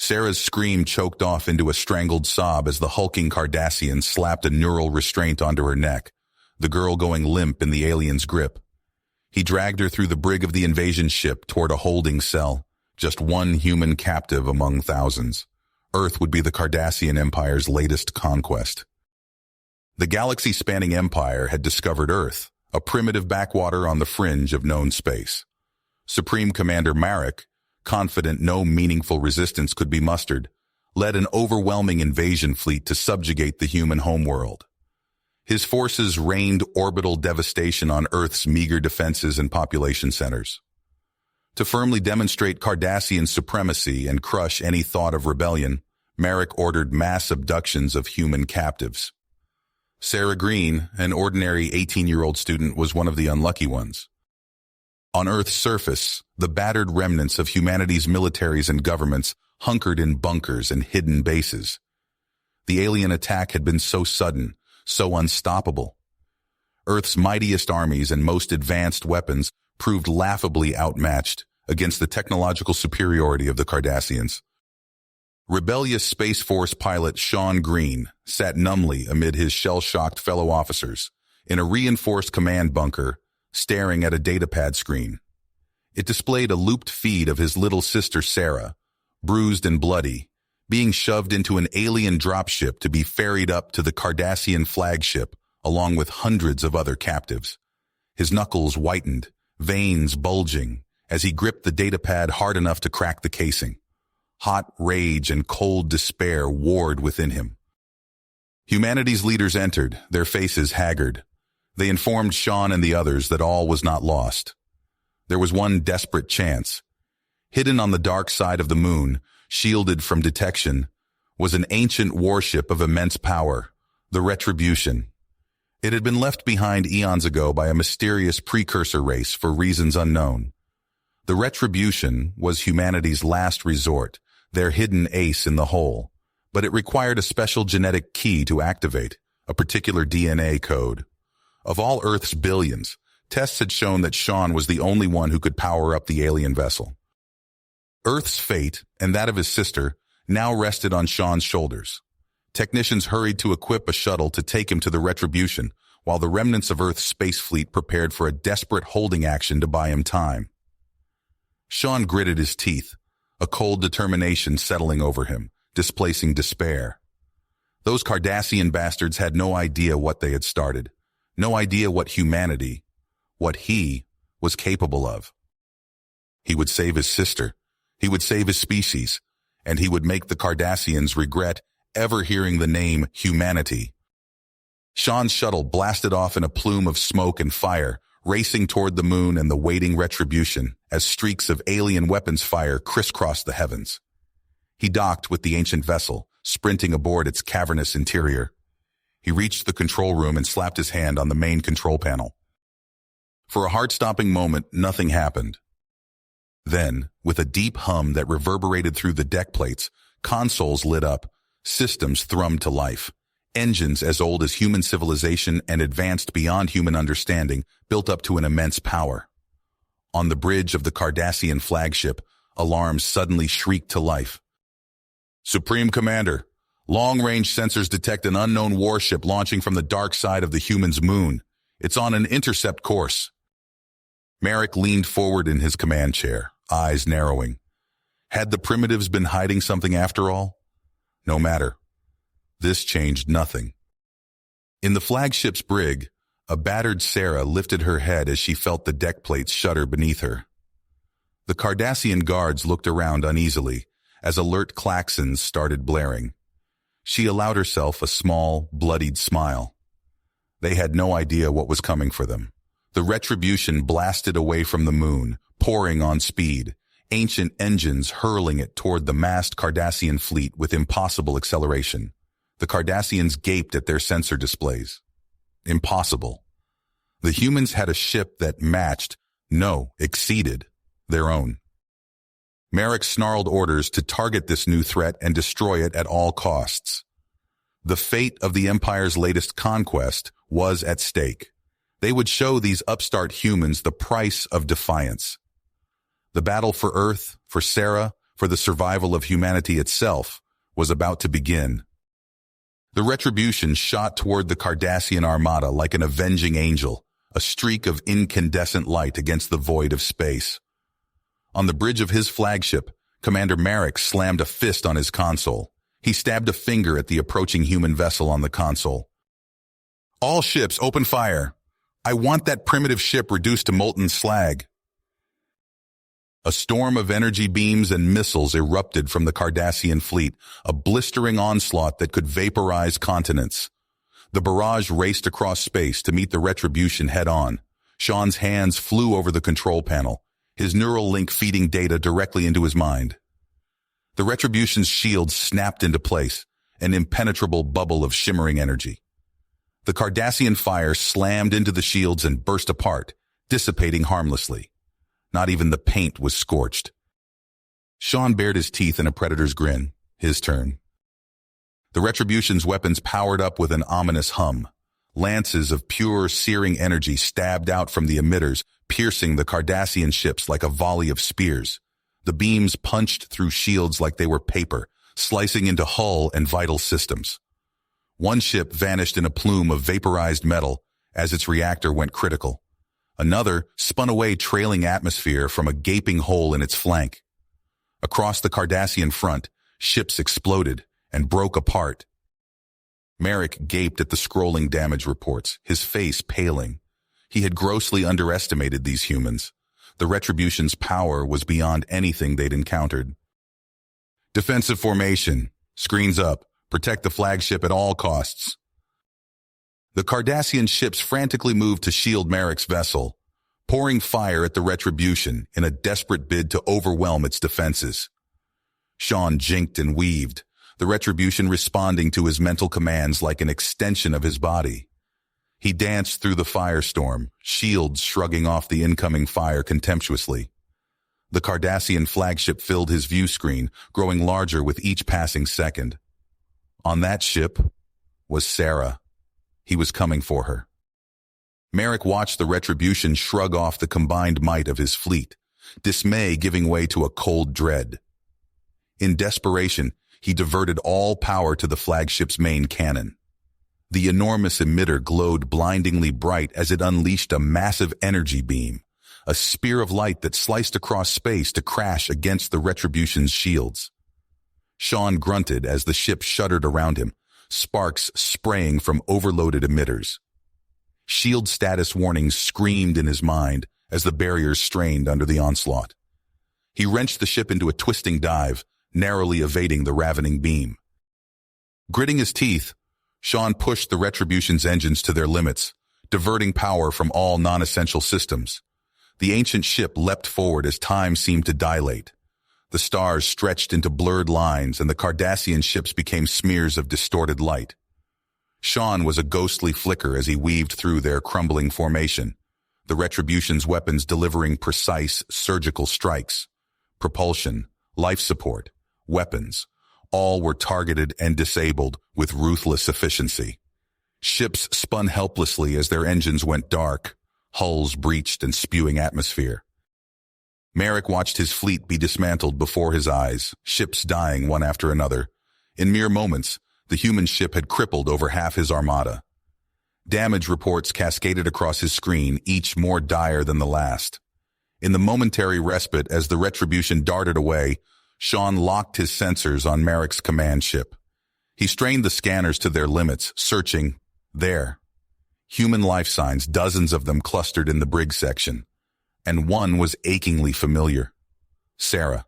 Sarah's scream choked off into a strangled sob as the hulking Cardassian slapped a neural restraint onto her neck, the girl going limp in the alien's grip. He dragged her through the brig of the invasion ship toward a holding cell, just one human captive among thousands. Earth would be the Cardassian Empire's latest conquest. The galaxy-spanning empire had discovered Earth, a primitive backwater on the fringe of known space. Supreme Commander Marek, confident no meaningful resistance could be mustered, led an overwhelming invasion fleet to subjugate the human homeworld. His forces rained orbital devastation on Earth's meager defenses and population centers. To firmly demonstrate Cardassian supremacy and crush any thought of rebellion, Marek ordered mass abductions of human captives. Sarah Green, an ordinary 18-year-old student, was one of the unlucky ones. On Earth's surface, the battered remnants of humanity's militaries and governments hunkered in bunkers and hidden bases. The alien attack had been so sudden, so unstoppable. Earth's mightiest armies and most advanced weapons proved laughably outmatched against the technological superiority of the Cardassians. Rebellious Space Force pilot Sean Green sat numbly amid his shell-shocked fellow officers in a reinforced command bunker, staring at a datapad screen. It displayed a looped feed of his little sister Sarah, bruised and bloody, being shoved into an alien dropship to be ferried up to the Cardassian flagship along with hundreds of other captives. His knuckles whitened, veins bulging, as he gripped the datapad hard enough to crack the casing. Hot rage and cold despair warred within him. Humanity's leaders entered, their faces haggard. They informed Sean and the others that all was not lost. There was one desperate chance. Hidden on the dark side of the moon, shielded from detection, was an ancient warship of immense power, the Retribution. It had been left behind eons ago by a mysterious precursor race for reasons unknown. The Retribution was humanity's last resort, their hidden ace in the hole, but it required a special genetic key to activate, a particular DNA code. Of all Earth's billions, tests had shown that Sean was the only one who could power up the alien vessel. Earth's fate, and that of his sister, now rested on Sean's shoulders. Technicians hurried to equip a shuttle to take him to the Retribution, while the remnants of Earth's space fleet prepared for a desperate holding action to buy him time. Sean gritted his teeth, a cold determination settling over him, displacing despair. Those Cardassian bastards had no idea what they had started, no idea what humanity, what he, was capable of. He would save his sister, he would save his species, and he would make the Cardassians regret ever hearing the name humanity. Sean's shuttle blasted off in a plume of smoke and fire, racing toward the moon and the waiting Retribution as streaks of alien weapons fire crisscrossed the heavens. He docked with the ancient vessel, sprinting aboard its cavernous interior. He reached the control room and slapped his hand on the main control panel. For a heart-stopping moment, nothing happened. Then, with a deep hum that reverberated through the deck plates, consoles lit up, systems thrummed to life. Engines as old as human civilization and advanced beyond human understanding built up to an immense power. On the bridge of the Cardassian flagship, alarms suddenly shrieked to life. Supreme Commander, long-range sensors detect an unknown warship launching from the dark side of the human's moon. It's on an intercept course. Marek leaned forward in his command chair, eyes narrowing. Had the primitives been hiding something after all? No matter. This changed nothing. In the flagship's brig, a battered Sarah lifted her head as she felt the deck plates shudder beneath her. The Cardassian guards looked around uneasily as alert klaxons started blaring. She allowed herself a small, bloodied smile. They had no idea what was coming for them. The Retribution blasted away from the moon, pouring on speed, ancient engines hurling it toward the massed Cardassian fleet with impossible acceleration. The Cardassians gaped at their sensor displays. Impossible. The humans had a ship that matched, no, exceeded, their own. Marek snarled orders to target this new threat and destroy it at all costs. The fate of the Empire's latest conquest was at stake. They would show these upstart humans the price of defiance. The battle for Earth, for Sarah, for the survival of humanity itself, was about to begin. The Retribution shot toward the Cardassian armada like an avenging angel, a streak of incandescent light against the void of space. On the bridge of his flagship, Commander Merrick slammed a fist on his console. He stabbed a finger at the approaching human vessel on the console. "All ships, open fire. I want that primitive ship reduced to molten slag." A storm of energy beams and missiles erupted from the Cardassian fleet, a blistering onslaught that could vaporize continents. The barrage raced across space to meet the Retribution head-on. Sean's hands flew over the control panel, his neural link feeding data directly into his mind. The Retribution's shield snapped into place, an impenetrable bubble of shimmering energy. The Cardassian fire slammed into the shields and burst apart, dissipating harmlessly. Not even the paint was scorched. Sean bared his teeth in a predator's grin. His turn. The Retribution's weapons powered up with an ominous hum. Lances of pure, searing energy stabbed out from the emitters, piercing the Cardassian ships like a volley of spears. The beams punched through shields like they were paper, slicing into hull and vital systems. One ship vanished in a plume of vaporized metal as its reactor went critical. Another spun away, trailing atmosphere from a gaping hole in its flank. Across the Cardassian front, ships exploded and broke apart. Merrick gaped at the scrolling damage reports, his face paling. He had grossly underestimated these humans. The Retribution's power was beyond anything they'd encountered. "Defensive formation. Screens up. Protect the flagship at all costs." The Cardassian ships frantically moved to shield Merrick's vessel, pouring fire at the Retribution in a desperate bid to overwhelm its defenses. Sean jinked and weaved, the Retribution responding to his mental commands like an extension of his body. He danced through the firestorm, shields shrugging off the incoming fire contemptuously. The Cardassian flagship filled his view screen, growing larger with each passing second. On that ship was Sarah. He was coming for her. Merrick watched the Retribution shrug off the combined might of his fleet, dismay giving way to a cold dread. In desperation, he diverted all power to the flagship's main cannon. The enormous emitter glowed blindingly bright as it unleashed a massive energy beam, a spear of light that sliced across space to crash against the Retribution's shields. Sean grunted as the ship shuddered around him, sparks spraying from overloaded emitters. Shield status warnings screamed in his mind as the barriers strained under the onslaught. He wrenched the ship into a twisting dive, narrowly evading the ravening beam. Gritting his teeth, Sean pushed the Retribution's engines to their limits, diverting power from all non-essential systems. The ancient ship leapt forward as time seemed to dilate. The stars stretched into blurred lines and the Cardassian ships became smears of distorted light. Sean was a ghostly flicker as he weaved through their crumbling formation, the Retribution's weapons delivering precise surgical strikes. Propulsion, life support, weapons, all were targeted and disabled with ruthless efficiency. Ships spun helplessly as their engines went dark, hulls breached and spewing atmosphere. Merrick watched his fleet be dismantled before his eyes, ships dying one after another. In mere moments, the human ship had crippled over half his armada. Damage reports cascaded across his screen, each more dire than the last. In the momentary respite as the Retribution darted away, Sean locked his sensors on Merrick's command ship. He strained the scanners to their limits, searching. There. Human life signs, dozens of them clustered in the brig section. And one was achingly familiar. Sarah.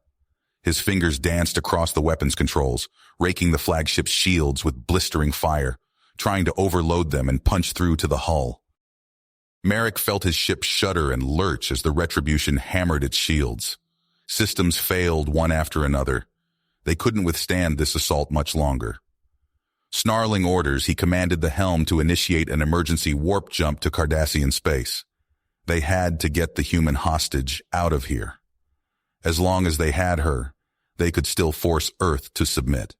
His fingers danced across the weapons controls, raking the flagship's shields with blistering fire, trying to overload them and punch through to the hull. Merrick felt his ship shudder and lurch as the Retribution hammered its shields. Systems failed one after another. They couldn't withstand this assault much longer. Snarling orders, he commanded the helm to initiate an emergency warp jump to Cardassian space. They had to get the human hostage out of here. As long as they had her, they could still force Earth to submit.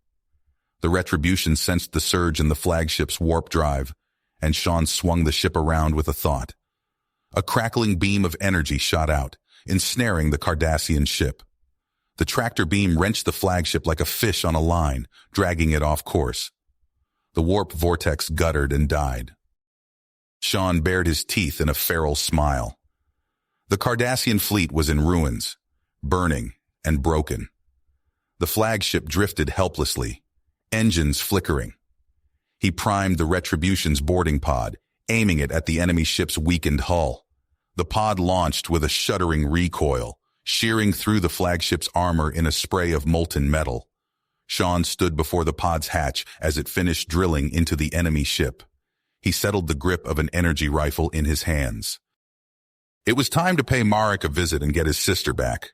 The Retribution sensed the surge in the flagship's warp drive, and Sean swung the ship around with a thought. A crackling beam of energy shot out, ensnaring the Cardassian ship. The tractor beam wrenched the flagship like a fish on a line, dragging it off course. The warp vortex guttered and died. Sean bared his teeth in a feral smile. The Cardassian fleet was in ruins, burning and broken. The flagship drifted helplessly, engines flickering. He primed the Retribution's boarding pod, aiming it at the enemy ship's weakened hull. The pod launched with a shuddering recoil, shearing through the flagship's armor in a spray of molten metal. Sean stood before the pod's hatch as it finished drilling into the enemy ship. He settled the grip of an energy rifle in his hands. It was time to pay Marek a visit and get his sister back.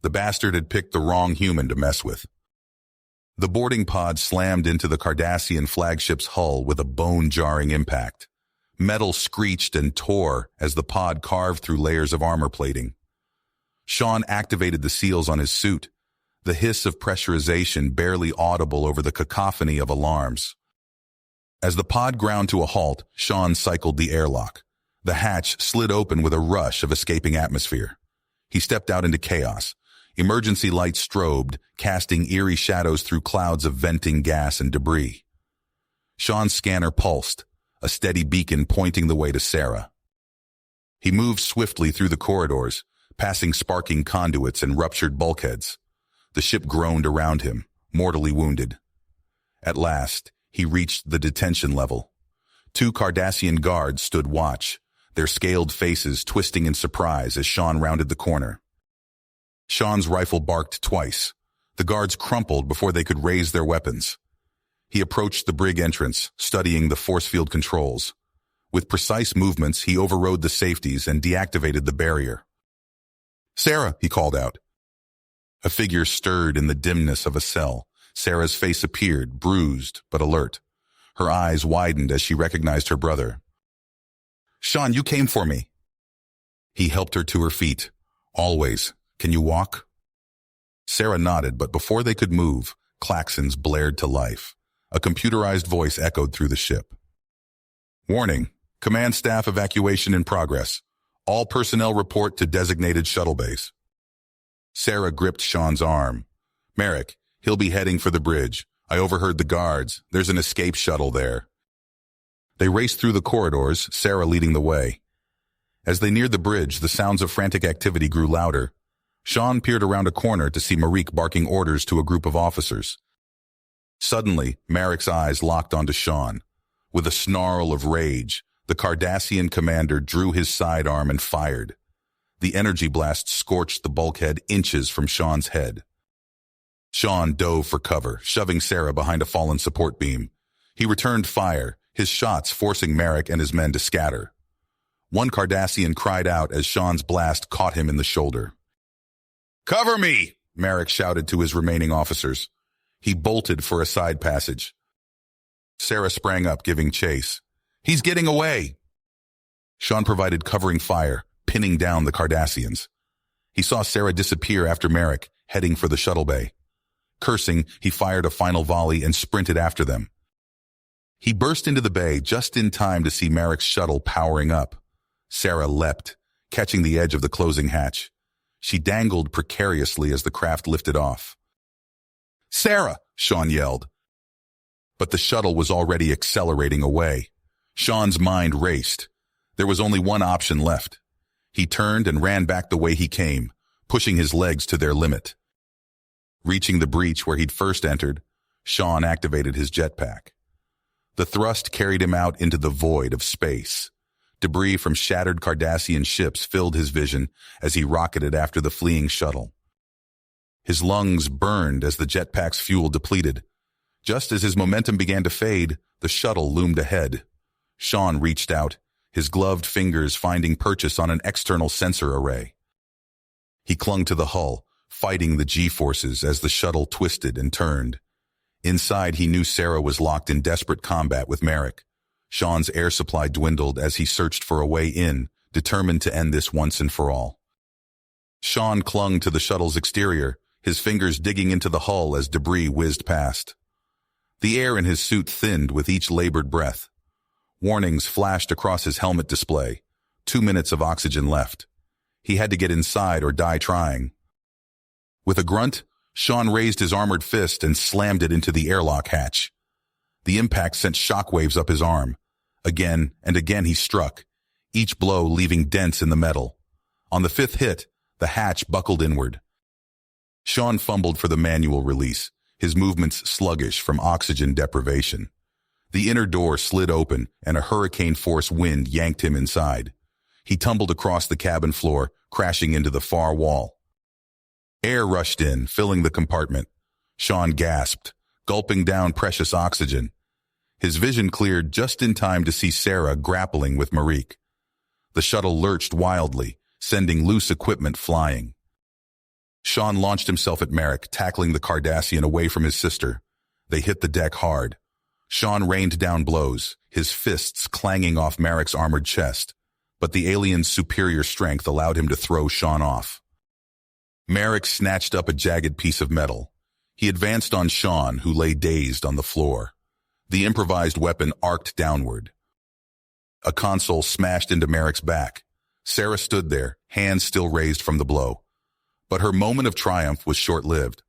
The bastard had picked the wrong human to mess with. The boarding pod slammed into the Cardassian flagship's hull with a bone-jarring impact. Metal screeched and tore as the pod carved through layers of armor plating. Sean activated the seals on his suit, the hiss of pressurization barely audible over the cacophony of alarms. As the pod ground to a halt, Sean cycled the airlock. The hatch slid open with a rush of escaping atmosphere. He stepped out into chaos. Emergency lights strobed, casting eerie shadows through clouds of venting gas and debris. Sean's scanner pulsed, a steady beacon pointing the way to Sarah. He moved swiftly through the corridors, passing sparking conduits and ruptured bulkheads. The ship groaned around him, mortally wounded. At last, he reached the detention level. 2 Cardassian guards stood watch, their scaled faces twisting in surprise as Sean rounded the corner. Sean's rifle barked twice. The guards crumpled before they could raise their weapons. He approached the brig entrance, studying the force field controls. With precise movements, he overrode the safeties and deactivated the barrier. "Sarah," he called out. A figure stirred in the dimness of a cell. Sarah's face appeared, bruised but alert. Her eyes widened as she recognized her brother. "Sean, you came for me." He helped her to her feet. "Always. Can you walk?" Sarah nodded, but before they could move, claxons blared to life. A computerized voice echoed through the ship. "Warning. Command staff evacuation in progress. All personnel report to designated shuttle base." Sarah gripped Sean's arm. "Marek, he'll be heading for the bridge. I overheard the guards. There's an escape shuttle there." They raced through the corridors, Sarah leading the way. As they neared the bridge, the sounds of frantic activity grew louder. Sean peered around a corner to see Marek barking orders to a group of officers. Suddenly, Marek's eyes locked onto Sean. With a snarl of rage, the Cardassian commander drew his sidearm and fired. The energy blast scorched the bulkhead inches from Sean's head. Sean dove for cover, shoving Sarah behind a fallen support beam. He returned fire, his shots forcing Marek and his men to scatter. One Cardassian cried out as Sean's blast caught him in the shoulder. "Cover me!" Marek shouted to his remaining officers. He bolted for a side passage. Sarah sprang up, giving chase. "He's getting away!" Sean provided covering fire, pinning down the Cardassians. He saw Sarah disappear after Marek, heading for the shuttle bay. Cursing, he fired a final volley and sprinted after them. He burst into the bay just in time to see Marek's shuttle powering up. Sarah leapt, catching the edge of the closing hatch. She dangled precariously as the craft lifted off. "Sarah!" Sean yelled. But the shuttle was already accelerating away. Sean's mind raced. There was only one option left. He turned and ran back the way he came, pushing his legs to their limit. Reaching the breach where he'd first entered, Sean activated his jetpack. The thrust carried him out into the void of space. Debris from shattered Cardassian ships filled his vision as he rocketed after the fleeing shuttle. His lungs burned as the jetpack's fuel depleted. Just as his momentum began to fade, the shuttle loomed ahead. Sean reached out, his gloved fingers finding purchase on an external sensor array. He clung to the hull, fighting the G-forces as the shuttle twisted and turned. Inside, he knew Sarah was locked in desperate combat with Marek. Sean's air supply dwindled as he searched for a way in, determined to end this once and for all. Sean clung to the shuttle's exterior, his fingers digging into the hull as debris whizzed past. The air in his suit thinned with each labored breath. Warnings flashed across his helmet display. 2 minutes of oxygen left. He had to get inside or die trying. With a grunt, Sean raised his armored fist and slammed it into the airlock hatch. The impact sent shockwaves up his arm. Again and again he struck, each blow leaving dents in the metal. On the fifth hit, the hatch buckled inward. Sean fumbled for the manual release, his movements sluggish from oxygen deprivation. The inner door slid open and a hurricane-force wind yanked him inside. He tumbled across the cabin floor, crashing into the far wall. Air rushed in, filling the compartment. Sean gasped, gulping down precious oxygen. His vision cleared just in time to see Sarah grappling with Marique. The shuttle lurched wildly, sending loose equipment flying. Sean launched himself at Merrick, tackling the Cardassian away from his sister. They hit the deck hard. Sean rained down blows, his fists clanging off Merrick's armored chest, but the alien's superior strength allowed him to throw Sean off. Merrick snatched up a jagged piece of metal. He advanced on Sean, who lay dazed on the floor. The improvised weapon arced downward. A console smashed into Merrick's back. Sarah stood there, hands still raised from the blow. But her moment of triumph was short-lived.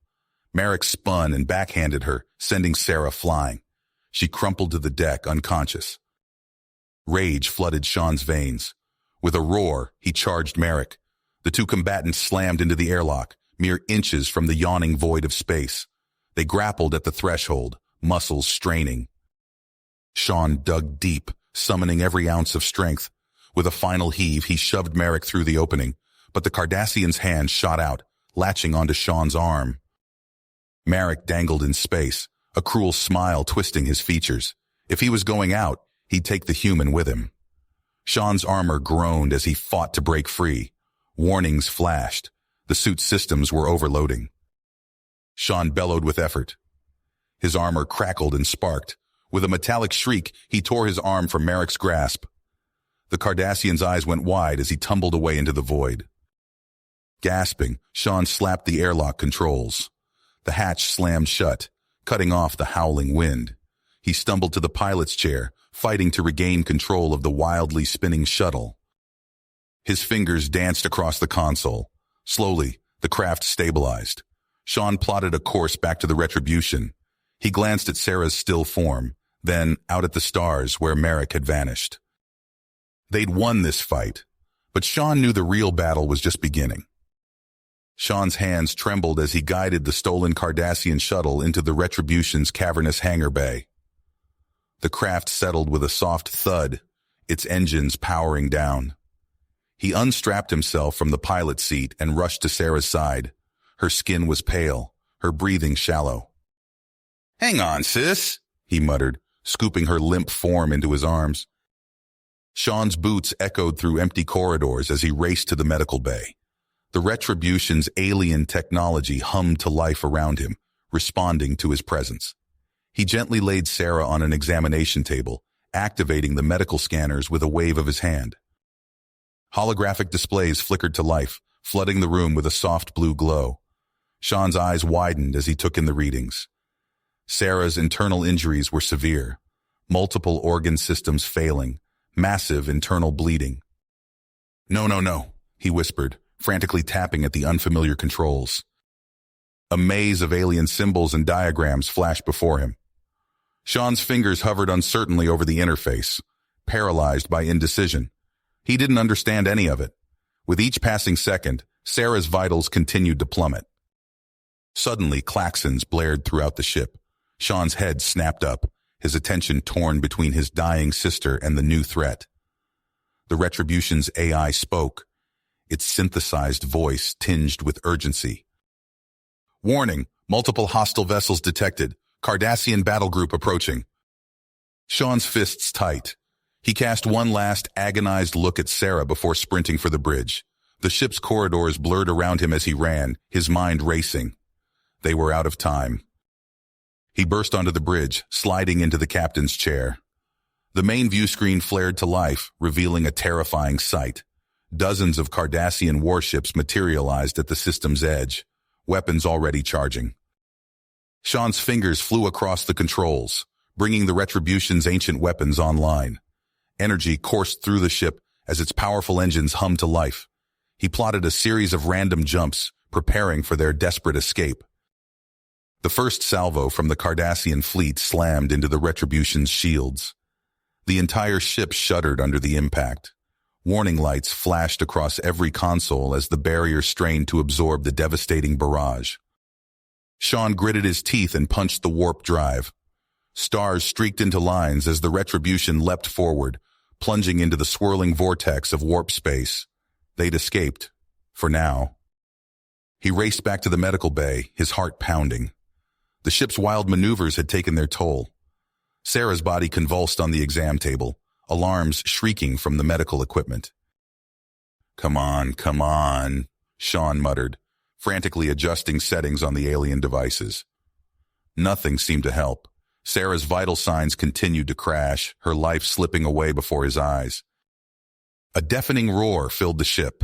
Merrick spun and backhanded her, sending Sarah flying. She crumpled to the deck, unconscious. Rage flooded Sean's veins. With a roar, he charged Merrick. The two combatants slammed into the airlock, mere inches from the yawning void of space. They grappled at the threshold, muscles straining. Sean dug deep, summoning every ounce of strength. With a final heave, he shoved Merrick through the opening, but the Cardassian's hand shot out, latching onto Sean's arm. Merrick dangled in space, a cruel smile twisting his features. If he was going out, he'd take the human with him. Sean's armor groaned as he fought to break free. Warnings flashed. The suit's systems were overloading. Sean bellowed with effort. His armor crackled and sparked. With a metallic shriek, he tore his arm from Merrick's grasp. The Cardassian's eyes went wide as he tumbled away into the void. Gasping, Sean slapped the airlock controls. The hatch slammed shut, cutting off the howling wind. He stumbled to the pilot's chair, fighting to regain control of the wildly spinning shuttle. His fingers danced across the console. Slowly, the craft stabilized. Sean plotted a course back to the Retribution. He glanced at Sarah's still form, then out at the stars where Merrick had vanished. They'd won this fight, but Sean knew the real battle was just beginning. Sean's hands trembled as he guided the stolen Cardassian shuttle into the Retribution's cavernous hangar bay. The craft settled with a soft thud, its engines powering down. He unstrapped himself from the pilot's seat and rushed to Sarah's side. Her skin was pale, her breathing shallow. "Hang on, sis," he muttered, scooping her limp form into his arms. Sean's boots echoed through empty corridors as he raced to the medical bay. The Retribution's alien technology hummed to life around him, responding to his presence. He gently laid Sarah on an examination table, activating the medical scanners with a wave of his hand. Holographic displays flickered to life, flooding the room with a soft blue glow. Sean's eyes widened as he took in the readings. Sarah's internal injuries were severe, multiple organ systems failing, massive internal bleeding. No, he whispered, frantically tapping at the unfamiliar controls. A maze of alien symbols and diagrams flashed before him. Sean's fingers hovered uncertainly over the interface, paralyzed by indecision. He didn't understand any of it. With each passing second, Sarah's vitals continued to plummet. Suddenly, klaxons blared throughout the ship. Sean's head snapped up, his attention torn between his dying sister and the new threat. The Retribution's AI spoke, its synthesized voice tinged with urgency. "Warning, multiple hostile vessels detected. Cardassian battle group approaching." Sean's fists tight. He cast one last agonized look at Sarah before sprinting for the bridge. The ship's corridors blurred around him as he ran, his mind racing. They were out of time. He burst onto the bridge, sliding into the captain's chair. The main view screen flared to life, revealing a terrifying sight. Dozens of Cardassian warships materialized at the system's edge, weapons already charging. Sean's fingers flew across the controls, bringing the Retribution's ancient weapons online. Energy coursed through the ship as its powerful engines hummed to life. He plotted a series of random jumps, preparing for their desperate escape. The first salvo from the Cardassian fleet slammed into the Retribution's shields. The entire ship shuddered under the impact. Warning lights flashed across every console as the barrier strained to absorb the devastating barrage. Sean gritted his teeth and punched the warp drive. Stars streaked into lines as the Retribution leapt forward, plunging into the swirling vortex of warp space. They'd escaped. For now. He raced back to the medical bay, his heart pounding. The ship's wild maneuvers had taken their toll. Sarah's body convulsed on the exam table, alarms shrieking from the medical equipment. Come on, Sean muttered, frantically adjusting settings on the alien devices. Nothing seemed to help. Sarah's vital signs continued to crash, her life slipping away before his eyes. A deafening roar filled the ship.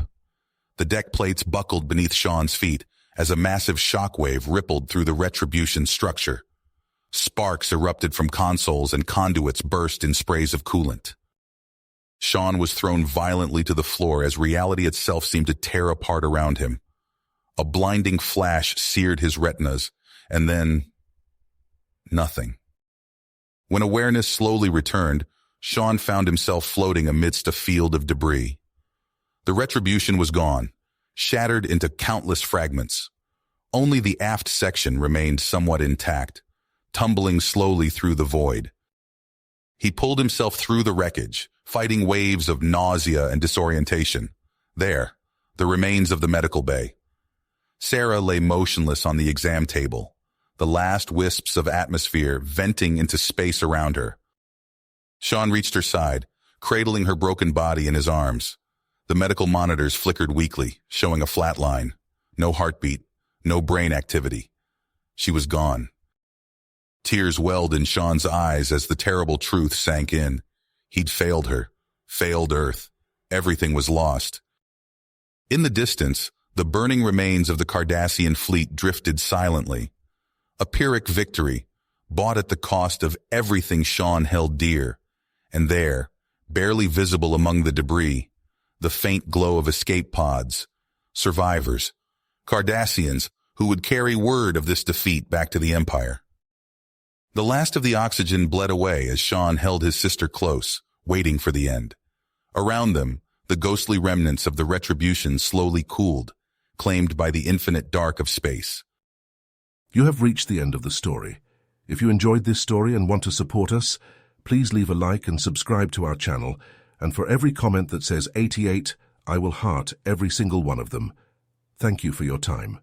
The deck plates buckled beneath Sean's feet as a massive shockwave rippled through the Retribution structure. Sparks erupted from consoles and conduits burst in sprays of coolant. Sean was thrown violently to the floor as reality itself seemed to tear apart around him. A blinding flash seared his retinas, and then nothing. When awareness slowly returned, Sean found himself floating amidst a field of debris. The Retribution was gone, shattered into countless fragments. Only the aft section remained somewhat intact, tumbling slowly through the void. He pulled himself through the wreckage, fighting waves of nausea and disorientation. There, the remains of the medical bay. Sarah lay motionless on the exam table, the last wisps of atmosphere venting into space around her. Sean reached her side, cradling her broken body in his arms. The medical monitors flickered weakly, showing a flat line. No heartbeat, no brain activity. She was gone. Tears welled in Sean's eyes as the terrible truth sank in. He'd failed her, failed Earth. Everything was lost. In the distance, the burning remains of the Cardassian fleet drifted silently. A Pyrrhic victory, bought at the cost of everything Sean held dear. And there, barely visible among the debris, the faint glow of escape pods, survivors, Cardassians who would carry word of this defeat back to the Empire. The last of the oxygen bled away as Sean held his sister close, waiting for the end. Around them, the ghostly remnants of the Retribution slowly cooled, claimed by the infinite dark of space. You have reached the end of the story. If you enjoyed this story and want to support us, please leave a like and subscribe to our channel, and for every comment that says 88, I will heart every single one of them. Thank you for your time.